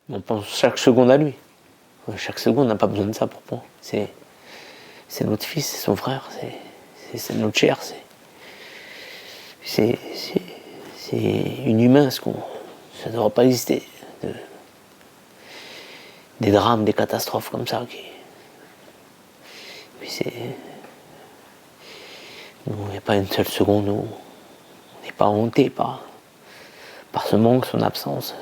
On pense chaque seconde à lui. Chaque seconde, on n'a pas besoin de ça pour moi. C'est notre fils, c'est son frère, c'est notre chair. C'est inhumain, ça ne devrait pas exister. Des drames, des catastrophes comme ça. Il n'y a pas une seule seconde où on n'est pas hanté par ce manque, son absence,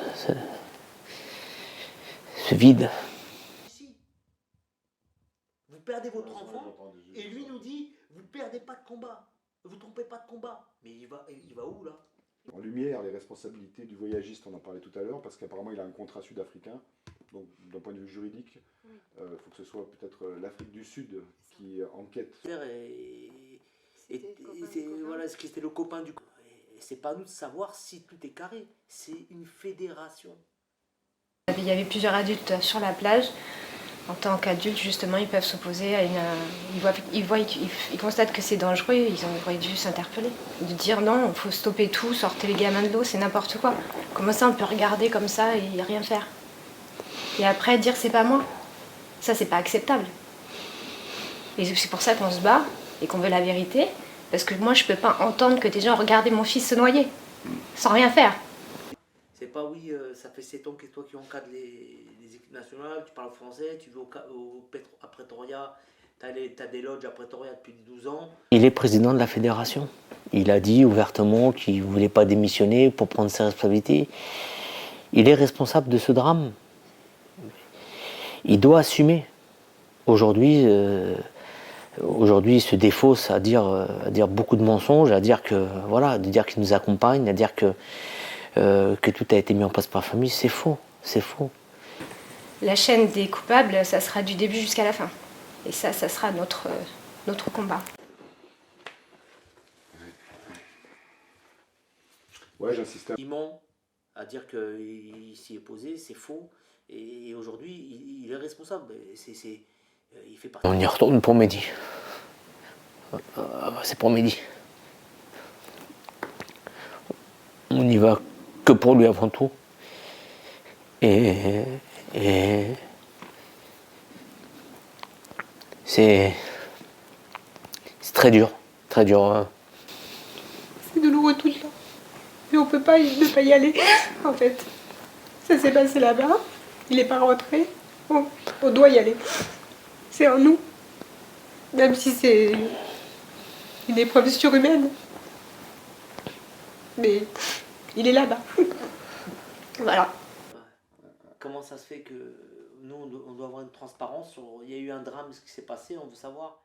ce vide. Vous perdez votre enfant et lui nous dit vous ne perdez pas de combat, vous ne trompez pas de combat. Mais il va où là? En lumière, les responsabilités du voyagiste, on en parlait tout à l'heure, parce qu'apparemment il a un contrat sud-africain. Donc d'un point de vue juridique, il faut que ce soit peut-être l'Afrique du Sud qui enquête. Voilà, ce qui était le copain du. C'est pas à nous de savoir si tout est carré. C'est une fédération. Il y avait plusieurs adultes sur la plage. En tant qu'adultes, justement, ils peuvent s'opposer à ils constatent que c'est dangereux, ils auraient dû s'interpeller. De dire non, il faut stopper tout, sortez les gamins de l'eau, c'est n'importe quoi. Comment ça, on peut regarder comme ça et rien faire? Et après, dire c'est pas moi. Ça, c'est pas acceptable. Et c'est pour ça qu'on se bat et qu'on veut la vérité. Parce que moi, je peux pas entendre que des gens regardent mon fils se noyer, sans rien faire. C'est pas oui, ça fait 7 ans que toi qui encadres les équipes nationales, tu parles français, tu vas à Pretoria, t'as des lodges à Pretoria depuis 12 ans. Il est président de la fédération. Il a dit ouvertement qu'il ne voulait pas démissionner pour prendre ses responsabilités. Il est responsable de ce drame. Il doit assumer. Aujourd'hui, il se défausse à dire beaucoup de mensonges, à dire que voilà, de dire qu'il nous accompagne, à dire que tout a été mis en place par la famille. C'est faux, c'est faux. La chaîne des coupables, ça sera du début jusqu'à la fin. Et ça sera notre combat. Ouais, j'insiste. Il ment à dire qu'il s'y est posé, c'est faux. Et aujourd'hui, il est responsable. Il fait partie. On y retourne pour Mehdi. C'est pour Mehdi. On n'y va que pour lui avant tout. Et c'est très dur, très dur. C'est douloureux tout le temps. Mais on peut pas ne pas y aller, en fait. Ça s'est passé là-bas, il n'est pas rentré. On doit y aller. C'est en nous. Même si c'est une épreuve surhumaine. Mais il est là-bas. Voilà. Comment ça se fait que nous, on doit avoir une transparence sur. Il y a eu un drame, ce qui s'est passé, on veut savoir.